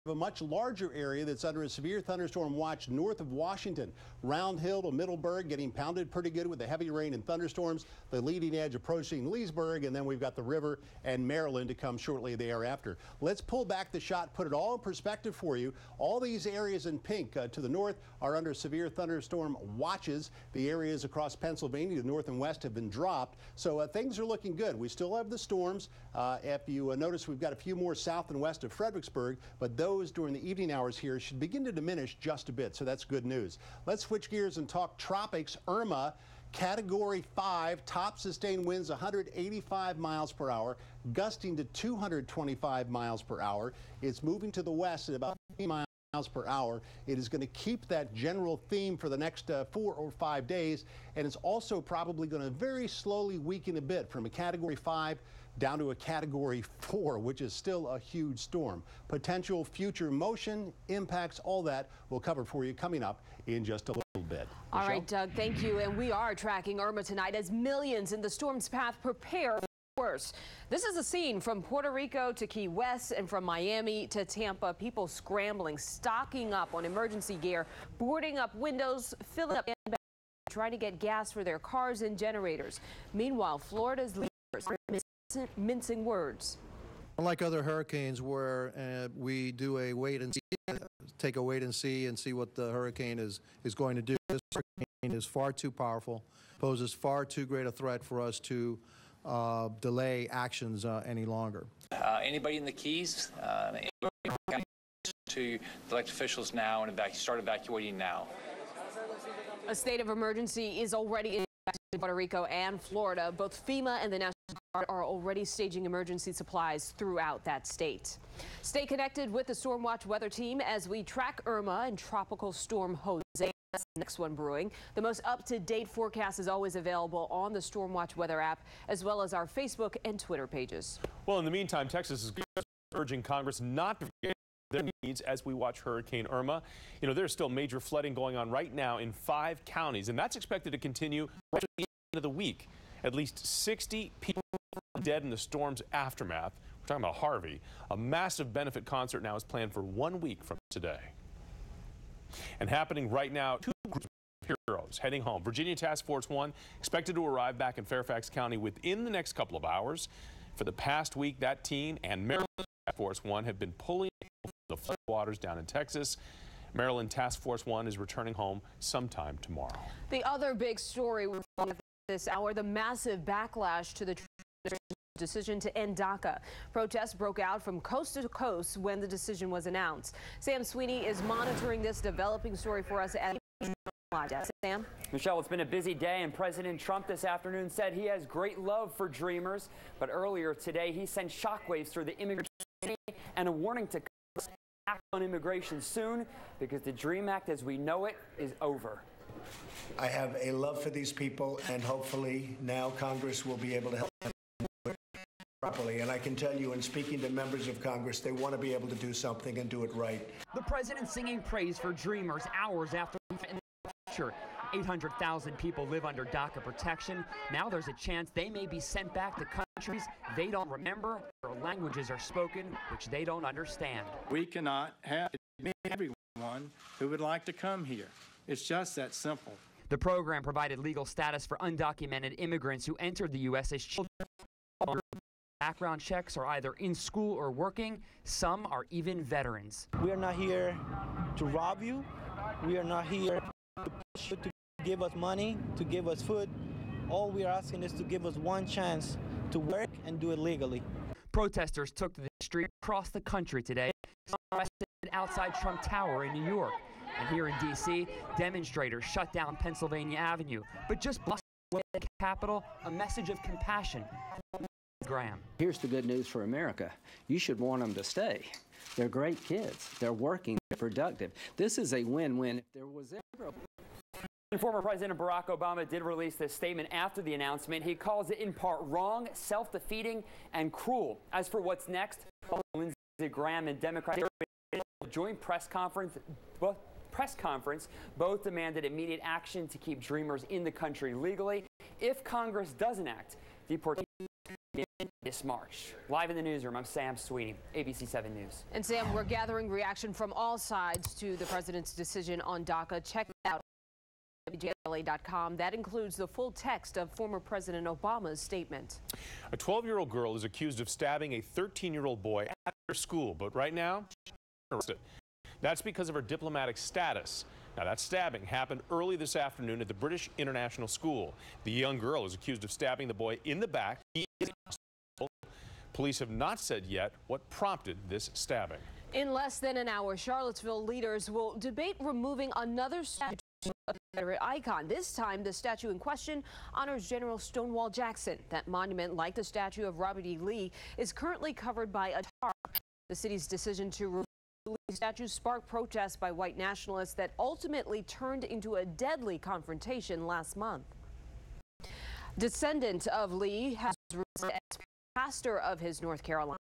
a much larger area that's under a severe thunderstorm watch north of Washington. Round Hill to Middleburg getting pounded pretty good with the heavy rain and thunderstorms. The leading edge approaching Leesburg, and then we've got the river and Maryland to come shortly thereafter. Let's pull back the shot, put it all in perspective for you. All these areas in pink to the north are under severe thunderstorm watches. The areas across Pennsylvania, the north and west, have been dropped. So things are looking good. We still have the storms. If you notice, we've got a few more south and west of Fredericksburg, but those during the evening hours here should begin to diminish just a bit, so that's good news. Let's switch gears and talk tropics. Irma, Category 5, top sustained winds 185 miles per hour, gusting to 225 miles per hour. It's moving to the west at about 50 miles per hour. It is going to keep that general theme for the next 4 or 5 days, and it's also probably going to very slowly weaken a bit from a Category 5 down to a Category 4, which is still a huge storm. Potential future motion, impacts, all that we'll cover for you coming up in just a little bit. All right, Doug, thank you. And we are tracking Irma tonight as millions in the storm's path prepare for worse. This is a scene from Puerto Rico to Key West and from Miami to Tampa. People scrambling, stocking up on emergency gear, boarding up windows, filling up handbags, trying to get gas for their cars and generators. Meanwhile, Florida's leaders are mincing words. Unlike other hurricanes where we do a wait and see, take a wait and see what the hurricane is going to do, this hurricane is far too powerful, poses far too great a threat for us to delay actions any longer. Anybody in the Keys, to elect officials now and start evacuating now. A state of emergency is already in Puerto Rico and Florida. Both FEMA and the National Guard are already staging emergency supplies throughout that state. Stay connected with the Stormwatch weather team as we track Irma and Tropical Storm Jose. That's the next one brewing. The most up-to-date forecast is always available on the Stormwatch weather app, as well as our Facebook and Twitter pages. Well, in the meantime, Texas is urging Congress not to forget their needs as we watch Hurricane Irma. You know, there's still major flooding going on right now in 5 counties, and that's expected to continue right to the end of the week. At least 60 people dead in the storm's aftermath. We're talking about Harvey. A massive benefit concert now is planned for 1 week from today. And happening right now, 2 groups of heroes heading home. Virginia Task Force 1 expected to arrive back in Fairfax County within the next couple of hours. For the past week, that team and Maryland Task Force 1 have been pulling the floodwaters down in Texas. Maryland Task Force 1 is returning home sometime tomorrow. The other big story we're following this hour, the massive backlash to the decision to end DACA. Protests broke out from coast to coast when the decision was announced. Sam Sweeney is monitoring this developing story for us at Sam. Michelle, it's been a busy day, and President Trump this afternoon said he has great love for dreamers. But earlier today, he sent shockwaves through the immigration and a warning to act on immigration soon because the DREAM Act as we know it is over. I have a love for these people, and hopefully now Congress will be able to help them do it properly. And I can tell you, in speaking to members of Congress, they want to be able to do something and do it right. The president singing praise for dreamers hours after 800,000 people live under DACA protection. Now there's a chance they may be sent back to countries they don't remember, or languages are spoken which they don't understand. We cannot have everyone who would like to come here. It's just that simple. The program provided legal status for undocumented immigrants who entered the U.S. as children. Background checks are either in school or working. Some are even veterans. We are not here to rob you. We are not here to give us money, to give us food. All we are asking is to give us one chance to work and do it legally. Protesters took to the street across the country today, arrested outside Trump Tower in New York. And here in D.C., demonstrators shut down Pennsylvania Avenue, but just blocked the Capitol, a message of compassion. Graham. Here's the good news for America. You should want them to stay. They're great kids. They're working. They're productive. This is a win-win. If there was ever a Former President Barack Obama did release this statement after the announcement. He calls it in part wrong, self-defeating, and cruel. As for what's next, Lindsey Graham and Democrats joint press conference. Both demanded immediate action to keep dreamers in the country legally. If Congress doesn't act, deportation this march. Live in the newsroom, I'm Sam Sweeney, ABC 7 News. And Sam, we're gathering reaction from all sides to the president's decision on DACA. Check it out at Wjla.com. That includes the full text of former President Obama's statement. A 12-year-old girl is accused of stabbing a 13-year-old boy at her school, but right now, she's arrested. That's because of her diplomatic status. Now, that stabbing happened early this afternoon at the British International School. The young girl is accused of stabbing the boy in the back. He is Police have not said yet what prompted this stabbing. In less than an hour, Charlottesville leaders will debate removing another statue of a Confederate icon. This time, the statue in question honors General Stonewall Jackson. That monument, like the statue of Robert E. Lee, is currently covered by a tarp. The city's decision to remove the Lee statue sparked protests by white nationalists that ultimately turned into a deadly confrontation last month. Descendant of Lee has risen as pastor of his North Carolina